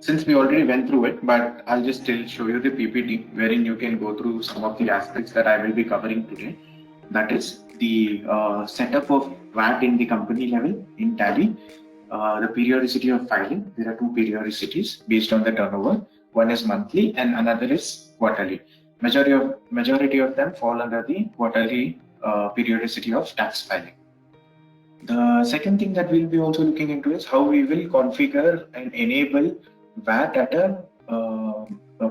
Since we already went through it, but I'll just still show you the PPT wherein you can go through some of the aspects that I will be covering today. That is the setup of VAT in the company level in Tally, the periodicity of filing. There are two periodicities based on the turnover. One is monthly and another is quarterly. Majority of them fall under the quarterly periodicity of tax filing. The second thing that we'll be also looking into is how we will configure and enable VAT at a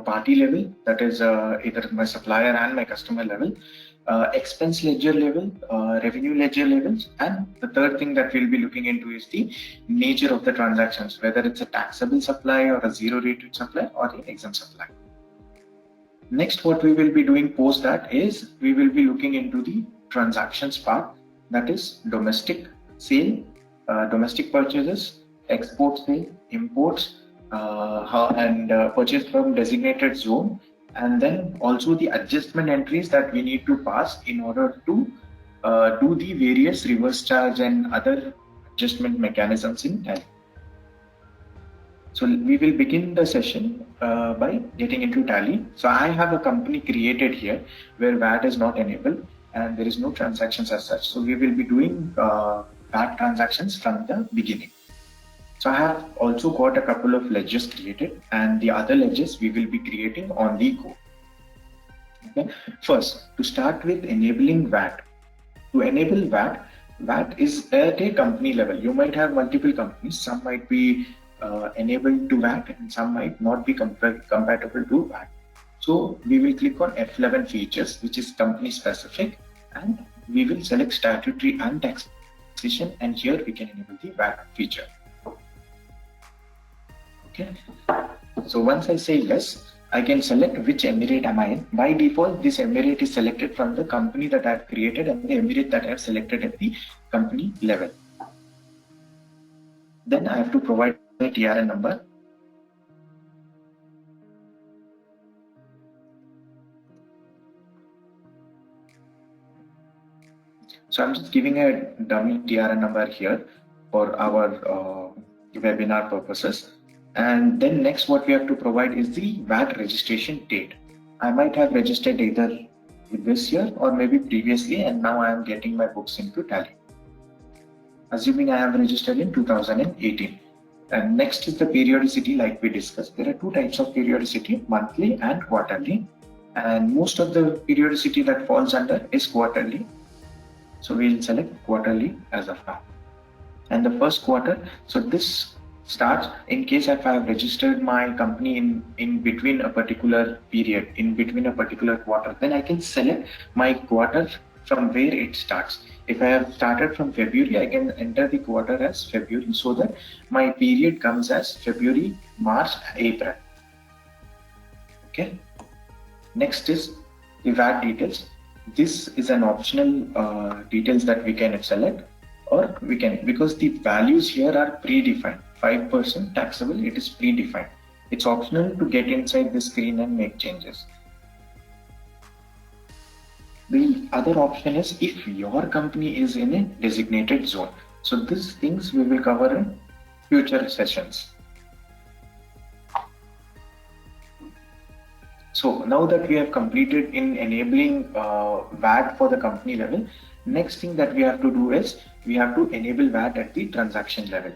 party level, that is either my supplier and my customer level, expense ledger level, revenue ledger levels, and the third thing that we'll be looking into is the nature of the transactions, whether it's a taxable supply or a zero rated supply or an exempt supply. Next, what we will be doing post that is we will be looking into the transactions part, that is domestic sale, domestic purchases, export sale, imports, and purchase from designated zone, and then also the adjustment entries that we need to pass in order to do the various reverse charge and other adjustment mechanisms in Tally. So we will begin the session by getting into Tally. So I have a company created here where VAT is not enabled and there is no transactions as such. So we will be doing VAT transactions from the beginning. So I have also got a couple of ledgers created, and the other ledgers we will be creating on the go. Okay. First, to start with enabling VAT. To enable VAT, VAT is at a company level. You might have multiple companies. Some might be enabled to VAT and some might not be compatible to VAT. So we will click on F11 features, which is company specific, and we will select statutory and taxation, and here we can enable the VAT feature. Okay. So once I say yes, I can select which emirate am I in. By default, this emirate is selected from the company that I have created and the emirate that I have selected at the company level. Then I have to provide the TRN number. So I'm just giving a dummy TRN number here for our webinar purposes. And then next what we have to provide is the VAT registration date. I might have registered either this year or maybe previously, and now I am getting my books into Tally. Assuming I have registered in 2018. And next is the periodicity, like we discussed. There are two types of periodicity, monthly and quarterly. And most of the periodicity that falls under is quarterly. So we'll select quarterly as of now. And the first quarter, so this starts in case if I have registered my company in between a particular period, in between a particular quarter, then I can select my quarter from where it starts. If I have started from February, I can enter the quarter as February so that my period comes as February, March, April. Okay. Next is the VAT details. This is an optional details that we can select, or we can, because the values here are predefined. 5% taxable, it is predefined. It's optional to get inside the screen and make changes. The other option is if your company is in a designated zone. So these things we will cover in future sessions. So now that we have completed in enabling VAT for the company level, next thing that we have to do is we have to enable VAT at the transaction level.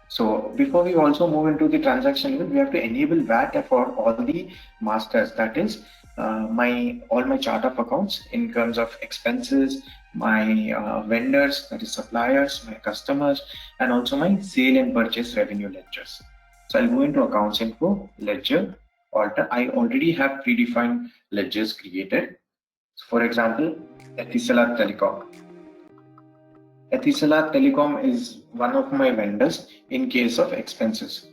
So before we also move into the transaction level, we have to enable VAT for all the masters, that is all my chart of accounts in terms of expenses, my vendors, that is suppliers, my customers, and also my sale and purchase revenue ledgers. So I'll go into accounts info, ledger, alter. I already have predefined ledgers created. So for example, Etisalat Telecom. Etisalat Telecom is one of my vendors in case of expenses.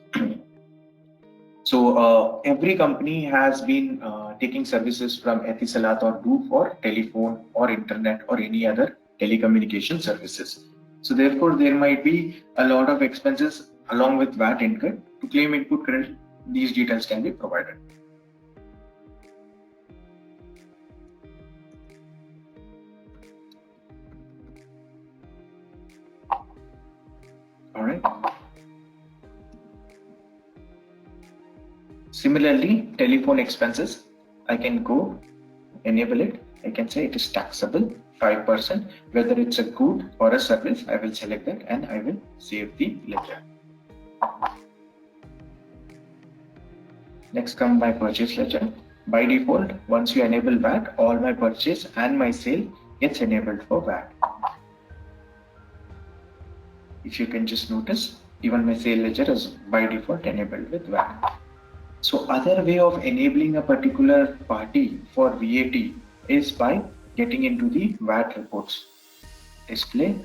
So every company has been taking services from Etisalat or Do for telephone or internet or any other telecommunication services. So therefore, there might be a lot of expenses along with VAT incurred. To claim input credit, these details can be provided. All right. Similarly, telephone expenses, I can go enable it. I can say it is taxable 5%, whether it's a good or a service. I will select that and I will save the ledger. Next come my purchase ledger. By default, once you enable VAT, all my purchase and my sale gets enabled for VAT. If you can just notice, even my sale ledger is by default enabled with VAT. So other way of enabling a particular party for VAT is by getting into the VAT reports. Display,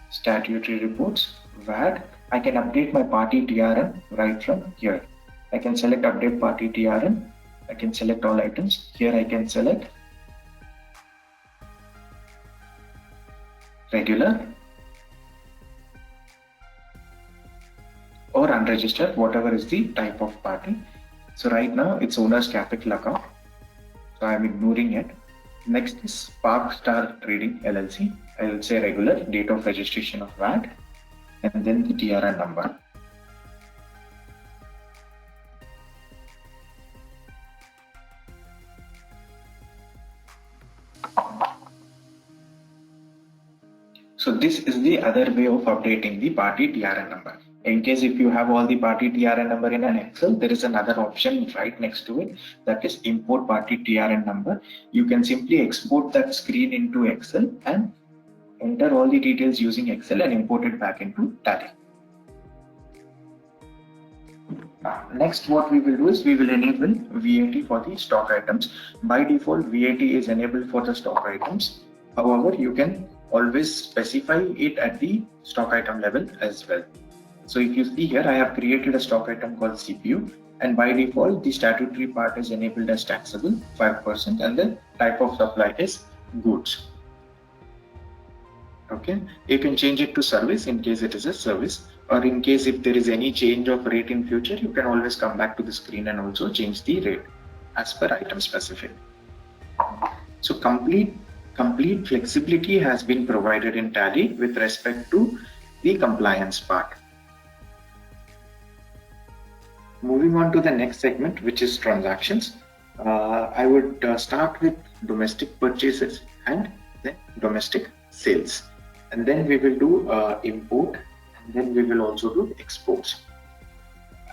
statutory reports, VAT. I can update my party TRN right from here. I can select update party TRN. I can select all items. Here I can select regular or unregistered, whatever is the type of party. So right now it's owner's capital account, so I'm ignoring it. Next is Spark Star Trading LLC. I will say regular, date of registration of VAT, and then the TRN number. So this is the other way of updating the party TRN number. In case if you have all the party TRN number in an Excel, there is another option right next to it, that is import party TRN number. You can simply export that screen into Excel and enter all the details using Excel and import it back into Tally. Next, what we will do is we will enable VAT for the stock items. By default, VAT is enabled for the stock items. However, you can always specify it at the stock item level as well. So if you see here, I have created a stock item called CPU, and by default the statutory part is enabled as taxable 5%, and the type of supply is goods. Okay, you can change it to service in case it is a service, or in case if there is any change of rate in future, you can always come back to the screen and also change the rate as per item specific. So complete flexibility has been provided in Tally with respect to the compliance part. Moving on to the next segment, which is transactions. I would start with domestic purchases and then domestic sales, and then we will do import, and then we will also do exports.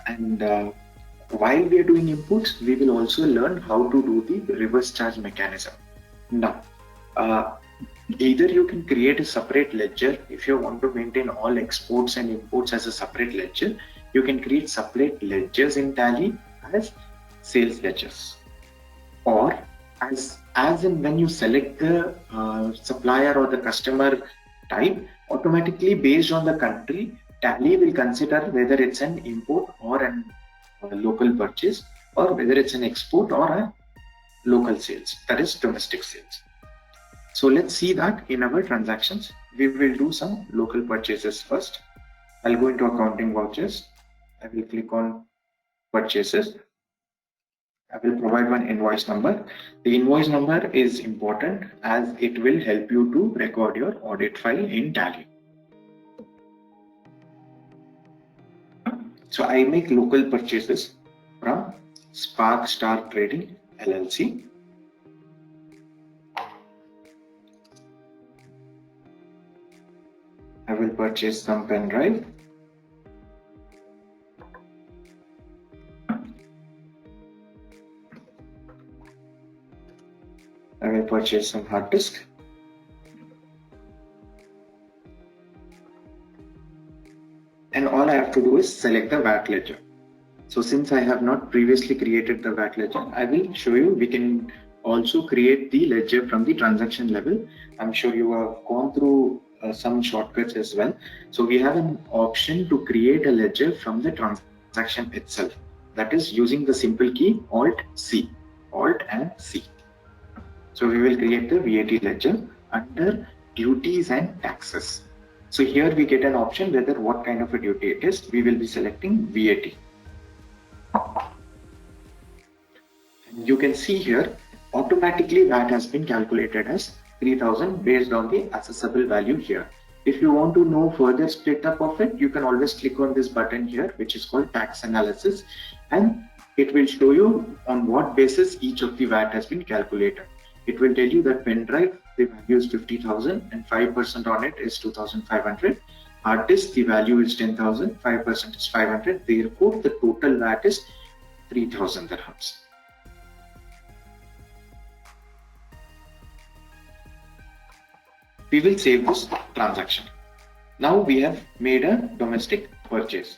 And while we are doing imports, we will also learn how to do the reverse charge mechanism. Now, either you can create a separate ledger if you want to maintain all exports and imports as a separate ledger. You can create separate ledgers in Tally as sales ledgers, or as in when you select the supplier or the customer type, automatically based on the country, Tally will consider whether it's an import or a local purchase, or whether it's an export or a local sales, that is domestic sales. So let's see that in our transactions. We will do some local purchases first. I'll go into accounting vouchers. I will click on purchases. I will provide one invoice number. The invoice number is important as it will help you to record your audit file in Tally. So I make local purchases from Spark Star Trading LLC. I will purchase some pen drive. I will purchase some hard disk. And all I have to do is select the VAT ledger. So since I have not previously created the VAT ledger, I will show you we can also create the ledger from the transaction level. I'm sure you have gone through some shortcuts as well. So we have an option to create a ledger from the transaction itself. That is using the simple key Alt-C, Alt and C. So we will create the VAT ledger under duties and taxes. So here we get an option whether what kind of a duty it is. We will be selecting VAT. And you can see here automatically VAT has been calculated as 3000 based on the accessible value here. If you want to know further split up of it, you can always click on this button here, which is called tax analysis, and it will show you on what basis each of the VAT has been calculated. It will tell you that pen drive, the value is 50,000 and 5% on it is 2,500. Hard disk, the value is 10,000, 5% is 500. Therefore, the total VAT is 3,000 dirhams. We will save this transaction. Now we have made a domestic purchase.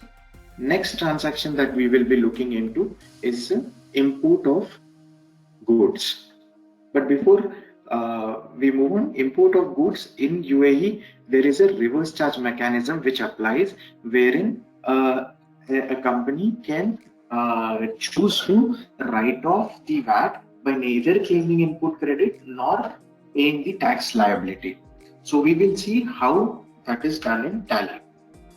Next transaction that we will be looking into is import of goods. But before we move on, import of goods in UAE, there is a reverse charge mechanism which applies, wherein a company can choose to write off the VAT by neither claiming input credit nor paying the tax liability. So we will see how that is done in Tally.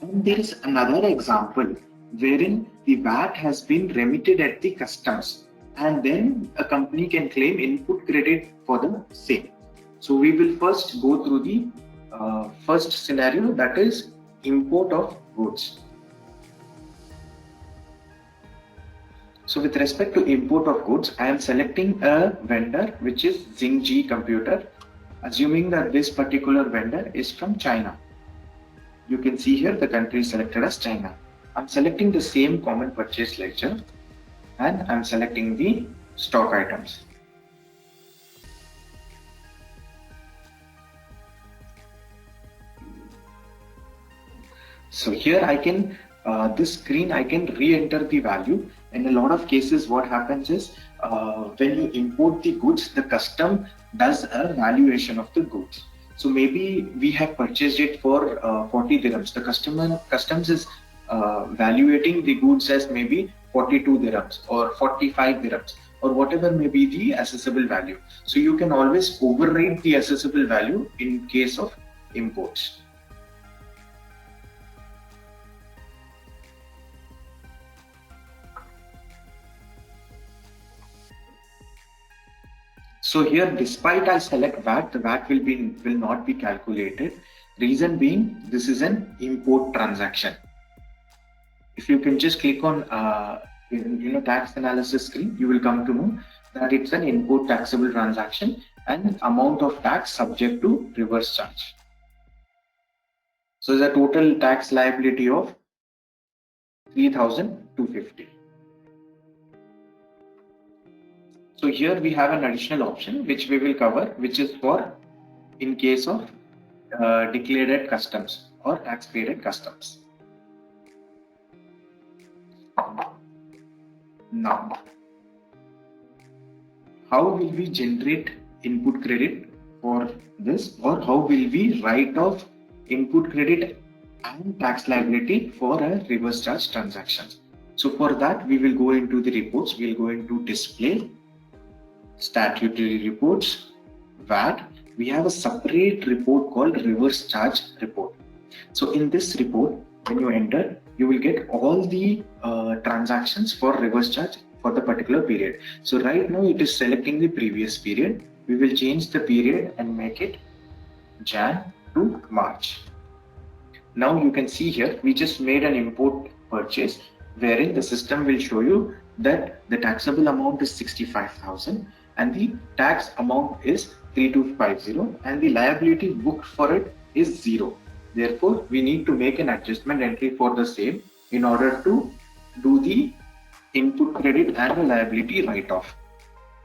And there is another example wherein the VAT has been remitted at the customs, and then a company can claim input credit for the same. So we will first go through the first scenario, that is import of goods. So with respect to import of goods, I am selecting a vendor which is Xingji Computer, assuming that this particular vendor is from China. You can see here the country is selected as China. I'm selecting the same common purchase ledger and I'm selecting the stock items. So here I can, this screen I can re-enter the value. In a lot of cases what happens is when you import the goods, the custom does a valuation of the goods. So maybe we have purchased it for 40 dirhams. The customs is valuating the goods as maybe 42 dirhams or 45 dirhams or whatever may be the assessable value. So you can always override the assessable value in case of imports. So here, despite I select VAT, the VAT will not be calculated. Reason being, this is an import transaction. If you can just click on tax analysis screen, you will come to know that it's an import taxable transaction and amount of tax subject to reverse charge. So the total tax liability of 3,250. So here we have an additional option which we will cover, which is for in case of declared at customs or tax paid at customs. Now, how will we generate input credit for this, or how will we write off input credit and tax liability for a reverse charge transactions? So for that, we will go into the reports. We'll go into display, statutory reports, VAT. We have a separate report called reverse charge report. So in this report, when you enter, you will get all the transactions for reverse charge for the particular period. So right now it is selecting the previous period. We will change the period and make it Jan to March. Now you can see here, we just made an import purchase wherein the system will show you that the taxable amount is 65,000 and the tax amount is 3250 and the liability booked for it is 0. Therefore, we need to make an adjustment entry for the same in order to do the input credit and the liability write-off.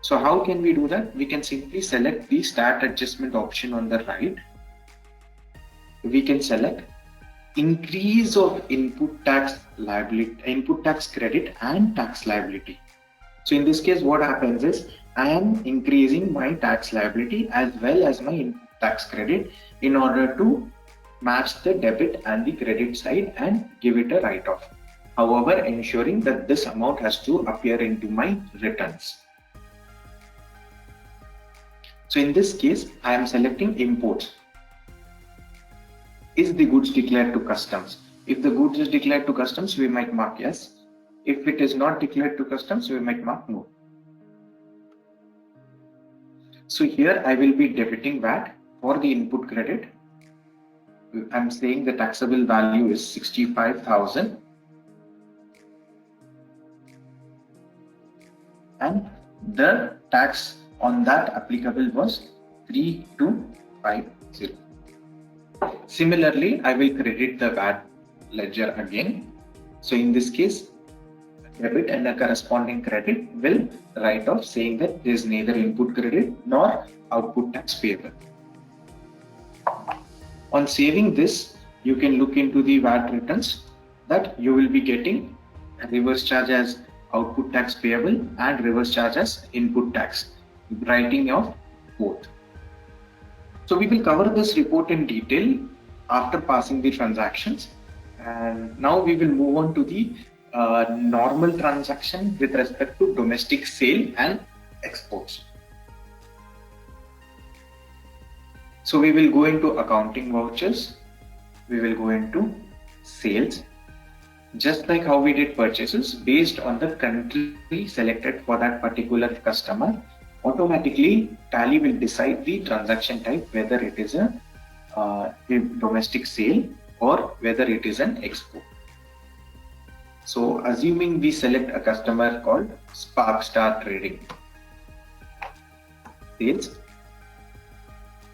So how can we do that? We can simply select the stat adjustment option on the right. We can select increase of input tax liability, input tax credit and tax liability. So in this case, what happens is I am increasing my tax liability as well as my tax credit in order to match the debit and the credit side and give it a write-off. However, ensuring that this amount has to appear into my returns. So in this case, I am selecting imports. Is the goods declared to customs? If the goods is declared to customs, we might mark yes. If it is not declared to customs, we might mark no. So here I will be debiting VAT for the input credit. I'm saying the taxable value is 65,000. and the tax on that applicable was 3250. Similarly, I will credit the VAT ledger again. So in this case, debit and a corresponding credit will write off saying that there is neither input credit nor output tax payable. On saving this, you can look into the VAT returns that you will be getting a reverse charge as output tax payable and reverse charge as input tax, writing of both. So we will cover this report in detail after passing the transactions, and now we will move on to the normal transaction with respect to domestic sale and exports. So we will go into accounting vouchers, we will go into sales, just like how we did purchases based on the country selected for that particular customer. Automatically Tally will decide the transaction type, whether it is a domestic sale or whether it is an export. So assuming we select a customer called Sparkstar Trading Sales,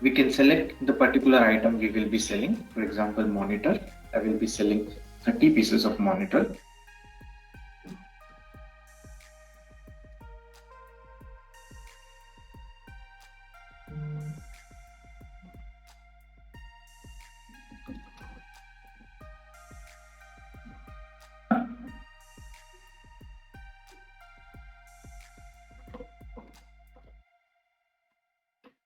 we can select the particular item we will be selling. For example, monitor. I will be selling 30 pieces of monitor.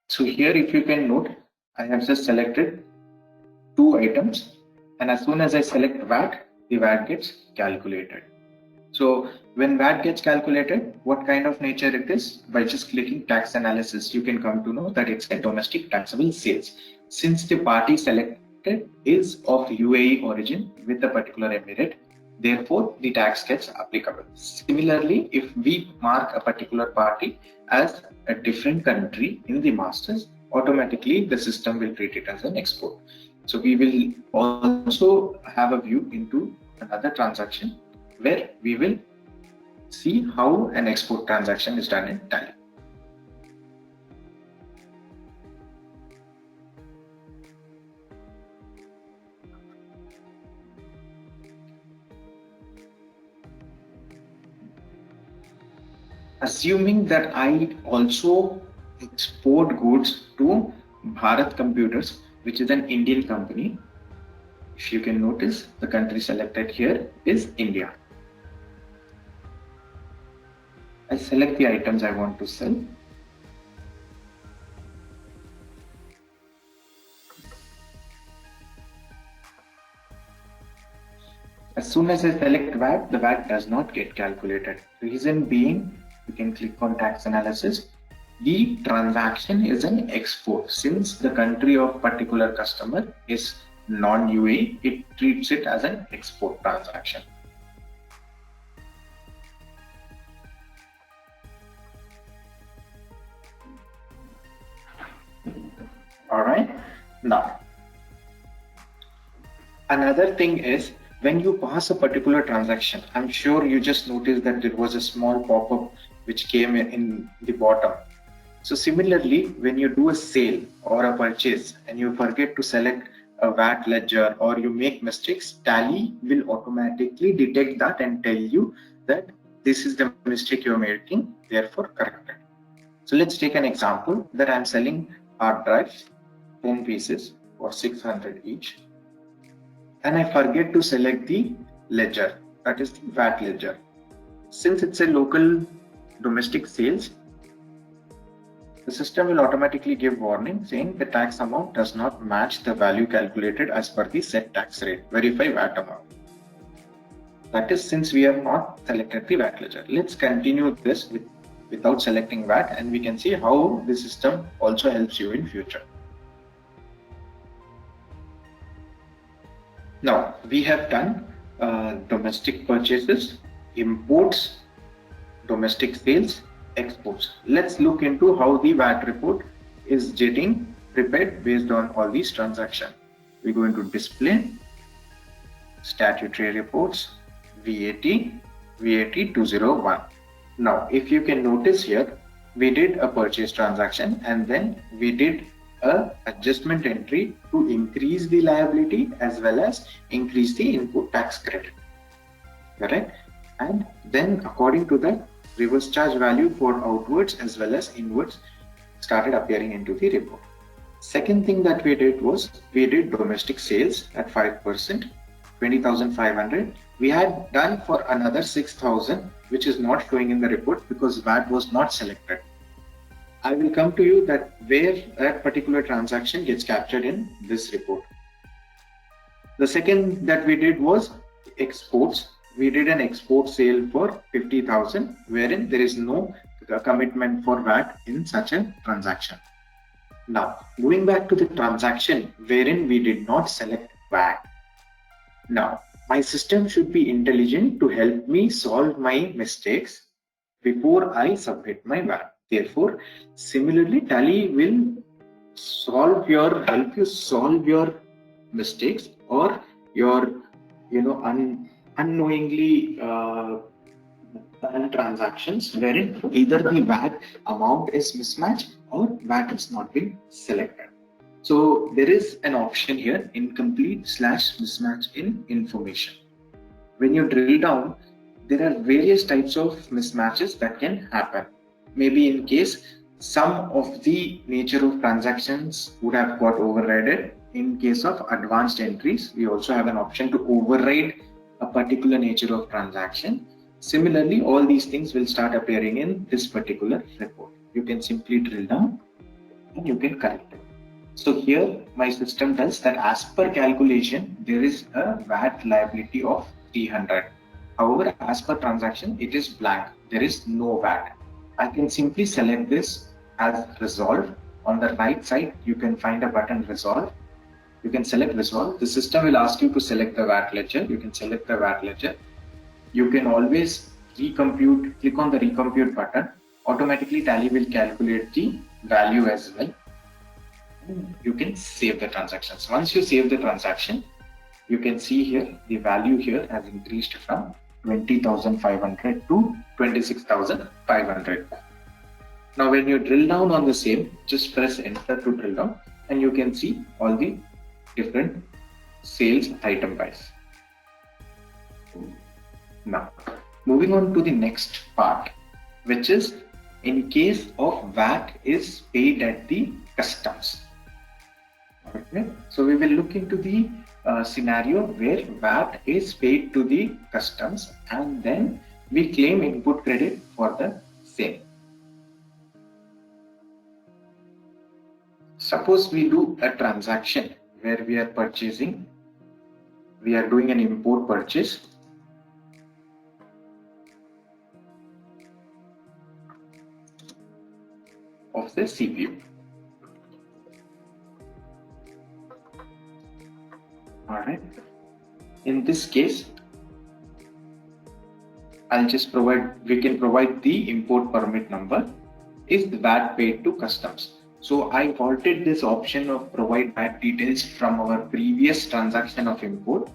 So here, if you can note, I have just selected 2 items, and as soon as I select VAT, the VAT gets calculated. So when VAT gets calculated, what kind of nature it is? By just clicking tax analysis, you can come to know that it's a domestic taxable sales. Since the party selected is of UAE origin with a particular emirate, therefore the tax gets applicable. Similarly, if we mark a particular party as a different country in the masters, automatically the system will treat it as an export. So we will also have a view into another transaction where we will see how an export transaction is done in Tally. Assuming that I also export goods to Bharat Computers, which is an Indian company. If you can notice, the country selected here is India. I select the items I want to sell. As soon as I select VAT, the VAT does not get calculated. Reason being, you can click on tax analysis. The transaction is an export. Since the country of particular customer is non-UAE, it treats it as an export transaction. All right. Now, another thing is, when you pass a particular transaction, I'm sure you just noticed that there was a small pop-up which came in the bottom. So similarly, when you do a sale or a purchase and you forget to select a VAT ledger or you make mistakes, Tally will automatically detect that and tell you that this is the mistake you're making, therefore correct it. So let's take an example that I'm selling hard drives, 10 pieces for 600 each. And I forget to select the ledger, that is the VAT ledger. Since it's a local domestic sales, the system will automatically give warning saying the tax amount does not match the value calculated as per the set tax rate. Verify VAT amount. That is, since we have not selected the VAT ledger. Let's continue this without selecting VAT, and we can see how the system also helps you in future. Now, we have done domestic purchases, imports, domestic sales, exports. Let's look into how the VAT report is getting prepared based on all these transactions. We go into display, statutory reports, VAT, VAT 201. Now, if you can notice here, we did a purchase transaction and then we did a adjustment entry to increase the liability as well as increase the input tax credit, correct? And then according to that, reverse charge value for outwards as well as inwards started appearing into the report. Second thing that we did was we did domestic sales at 5%, 20,500. We had done for another 6,000, which is not showing in the report because VAT was not selected. I will come to you that where that particular transaction gets captured in this report. The second that we did was exports. We did an export sale for 50,000, wherein there is no commitment for VAT in such a transaction. Now, going back to the transaction wherein we did not select VAT. Now, my system should be intelligent to help me solve my mistakes before I submit my VAT. Therefore, similarly, Tally will help you solve your mistakes or your, unknowingly done transactions wherein either the VAT amount is mismatched or VAT has not been selected. So there is an option here, incomplete/mismatch in information. When you drill down, there are various types of mismatches that can happen. Maybe in case some of the nature of transactions would have got overridden. In case of advanced entries, we also have an option to override a particular nature of transaction. Similarly, all these things will start appearing in this particular report. You can simply drill down and you can correct it. So here my system tells that as per calculation, there is a VAT liability of 300. However, as per transaction, it is blank. There is no VAT. I can simply select this as resolve. On the right side, you can find a button resolve. You can select resolve. The system will ask you to select the VAT ledger. You can select the VAT ledger. You can always recompute, click on the recompute button. Automatically Tally will calculate the value as well. You can save the transactions. Once you save the transaction, you can see here the value here has increased from 20,500 to 26,500. Now when you drill down on the same, just press enter to drill down and you can see all the different sales item wise. Now moving on to the next part, which is in case of VAT is paid at the customs. Okay, so we will look into the scenario where VAT is paid to the customs and then we claim input credit for the same. Suppose we do a transaction where we are doing an import purchase of the CPU. Alright, in this case, we can provide the import permit number. Is the VAT paid to customs? So I altered this option of provide VAT details from our previous transaction of import.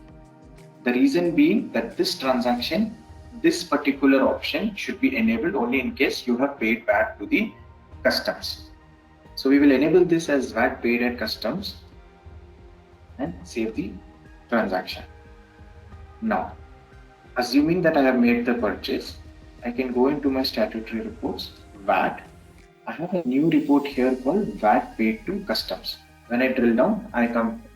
The reason being that this transaction, this particular option should be enabled only in case you have paid VAT to the customs. So we will enable this as VAT paid at customs and save the transaction. Now, assuming that I have made the purchase, I can go into my statutory reports, VAT. I have a new report here called VAT paid to customs. When I drill down,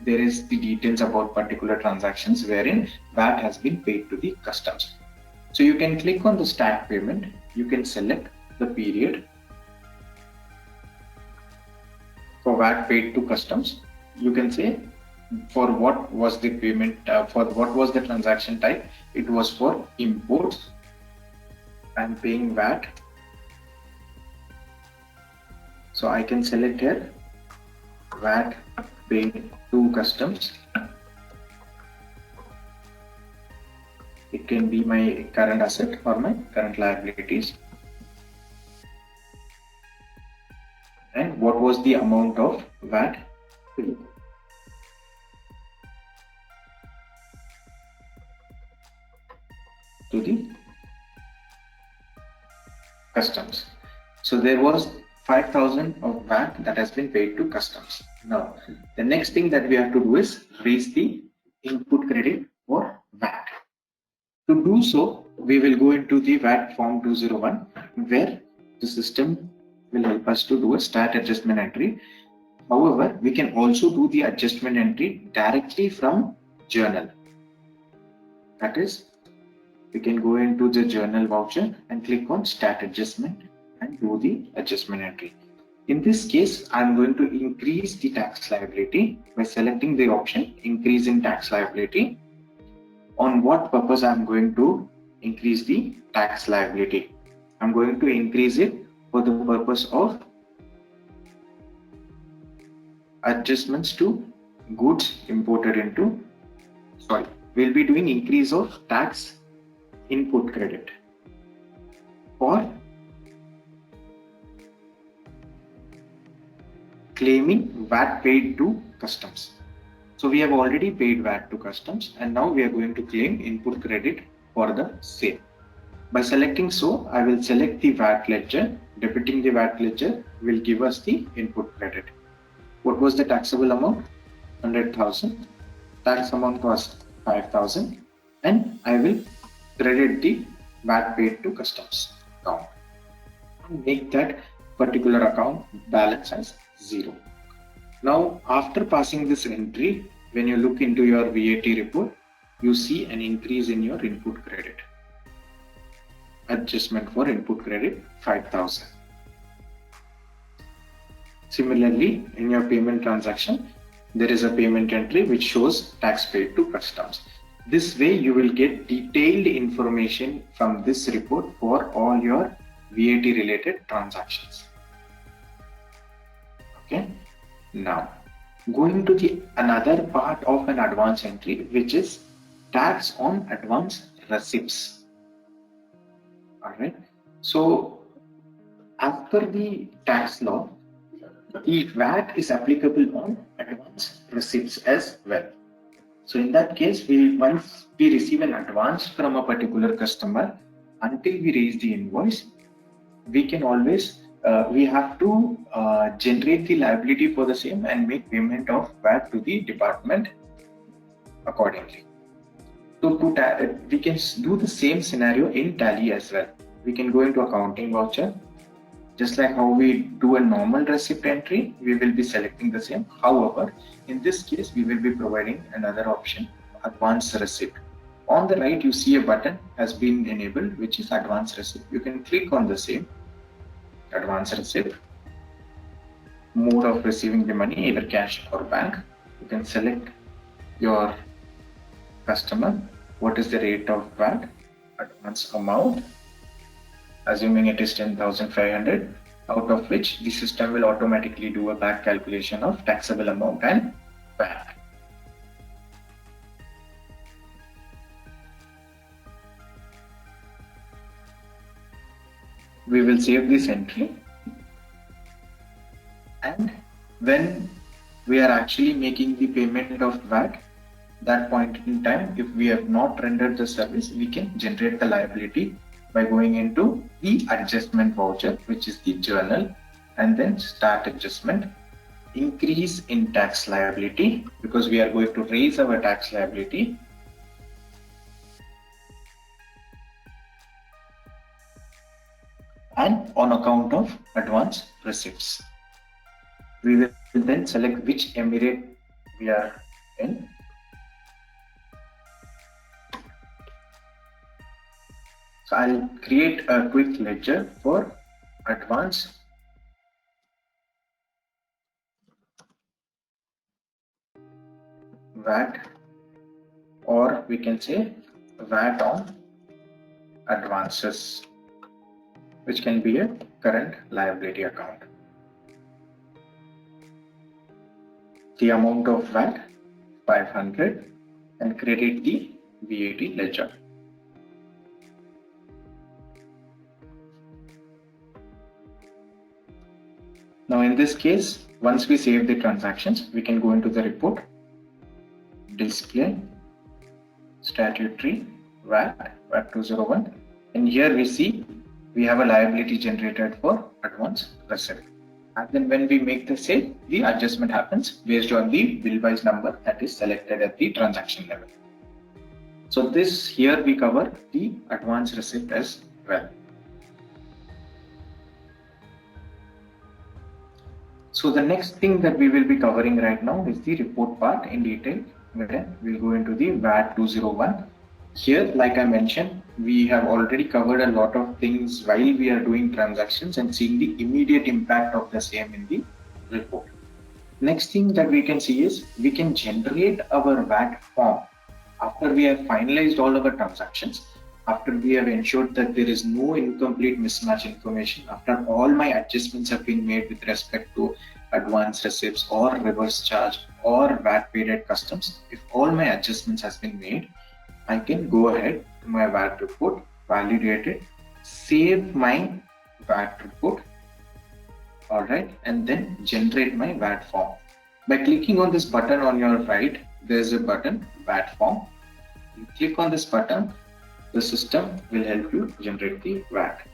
there is the details about particular transactions wherein VAT has been paid to the customs. So you can click on the stack payment. You can select the period for VAT paid to customs. You can say for what was the payment, for what was the transaction type. It was for imports. I'm paying VAT. So I can select here VAT paid to customs. It can be my current asset or my current liabilities. And what was the amount of VAT paid? To the customs. So there was 5,000 of VAT that has been paid to customs. Now, the next thing that we have to do is raise the input credit for VAT. To do so, we will go into the VAT form 201, where the system will help us to do a stat adjustment entry. However, we can also do the adjustment entry directly from journal. That is, we can go into the journal voucher and click on stat adjustment and do the adjustment entry. In this case, I'm going to increase the tax liability by selecting the option increase in tax liability. On what purpose I'm going to increase the tax liability? I'm going to increase it for the purpose of adjustments to goods imported into, we'll be doing increase of tax input credit for claiming VAT paid to customs. So we have already paid VAT to customs and now we are going to claim input credit for the same. By selecting so, I will select the VAT ledger. Debiting the VAT ledger will give us the input credit. What was the taxable amount? 100,000. Tax amount was 5,000 and I will credit the VAT paid to customs account and make that particular account balance as 0. Now, after passing this entry, when you look into your VAT report, you see an increase in your input credit. Adjustment for input credit 5,000. Similarly, in your payment transaction, there is a payment entry which shows tax paid to customs. This way, you will get detailed information from this report for all your VAT related transactions. Okay. Now, going to the another part of an advance entry, which is tax on advance receipts. All right. So, after the tax law, the VAT is applicable on advance receipts as well. So in that case, once we receive an advance from a particular customer, until we raise the invoice, we can always we have to generate the liability for the same and make payment of VAT to the department accordingly. So we can do the same scenario in Tally as well. We can go into accounting voucher. Just like how we do a normal receipt entry, we will be selecting the same. However, in this case, we will be providing another option, advance receipt. On the right, you see a button has been enabled, which is advance receipt. You can click on the same, advance receipt. Mode of receiving the money, either cash or bank. You can select your customer. What is the rate of VAT? Advance amount. Assuming it is 10,500, out of which the system will automatically do a back calculation of taxable amount and VAT. We will save this entry, and when we are actually making the payment of VAT, that point in time, if we have not rendered the service, we can generate the liability by going into the adjustment voucher, which is the journal, and then start adjustment, increase in tax liability, because we are going to raise our tax liability, and on account of advance receipts. We will then select which emirate we are in. So I'll create a quick ledger for advance VAT, or we can say VAT on advances, which can be a current liability account. The amount of VAT 500 and credit the VAT ledger. Now in this case, once we save the transactions, we can go into the report, display, statutory, VAT 201, and here we see we have a liability generated for advance receipt. And then when we make the sale, the adjustment happens based on the bill wise number that is selected at the transaction level. So this here we cover the advance receipt as well. So the next thing that we will be covering right now is the report part in detail, where we'll go into the VAT 201. Here, like I mentioned, we have already covered a lot of things while we are doing transactions and seeing the immediate impact of the same in the report. Next thing that we can see is we can generate our VAT form after we have finalized all our transactions, after we have ensured that there is no incomplete mismatch information, after all my adjustments have been made with respect to advance receipts or reverse charge or VAT paid at customs. If all my adjustments has been made, I can go ahead to my VAT report, validate it, save my VAT report, alright, and then generate my VAT form. By clicking on this button on your right, there's a button, VAT form. You click on this button, the system will help you generate the VAT.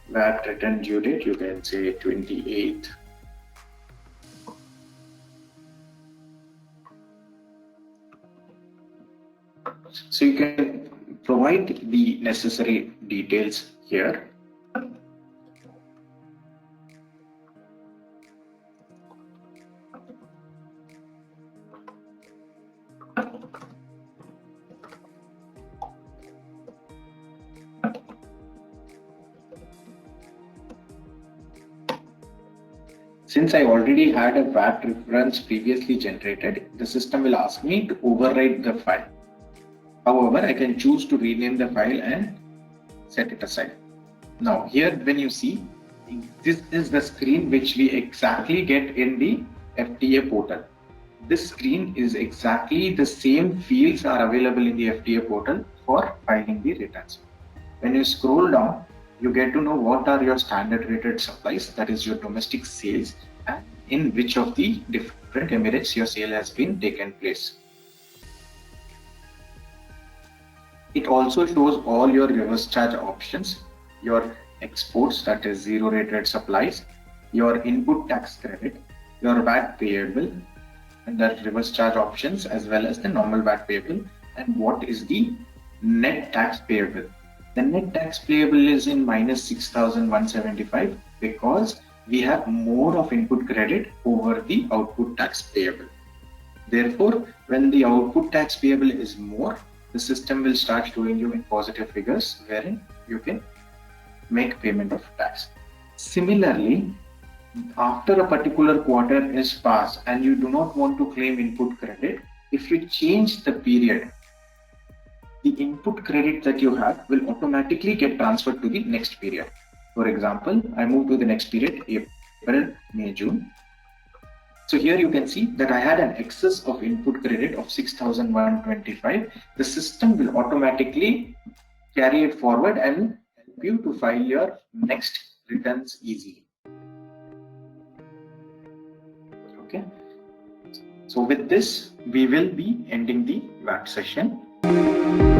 VAT return due date, you can say 28th. So you can provide the necessary details here. Since I already had a VAT reference previously generated, the system will ask me to override the file. However, I can choose to rename the file and set it aside. Now here when you see, this is the screen which we exactly get in the FTA portal. This screen is exactly the same fields are available in the FTA portal for filing the returns. When you scroll down, you get to know what are your standard rated supplies, that is your domestic sales, and in which of the different emirates your sale has been taken place. It also shows all your reverse charge options, your exports, that is zero rated supplies, your input tax credit, your VAT payable, and the reverse charge options, as well as the normal VAT payable, and what is the net tax payable. The net tax payable is in minus 6,175 because we have more of input credit over the output tax payable. Therefore, when the output tax payable is more, the system will start showing you in positive figures wherein you can make payment of tax. Similarly, after a particular quarter is passed and you do not want to claim input credit, if you change the period, the input credit that you have will automatically get transferred to the next period. For example, I move to the next period, April, May, June. So here you can see that I had an excess of input credit of 6,125. The system will automatically carry it forward and help you to file your next returns easily. Okay. So with this, we will be ending the VAT session.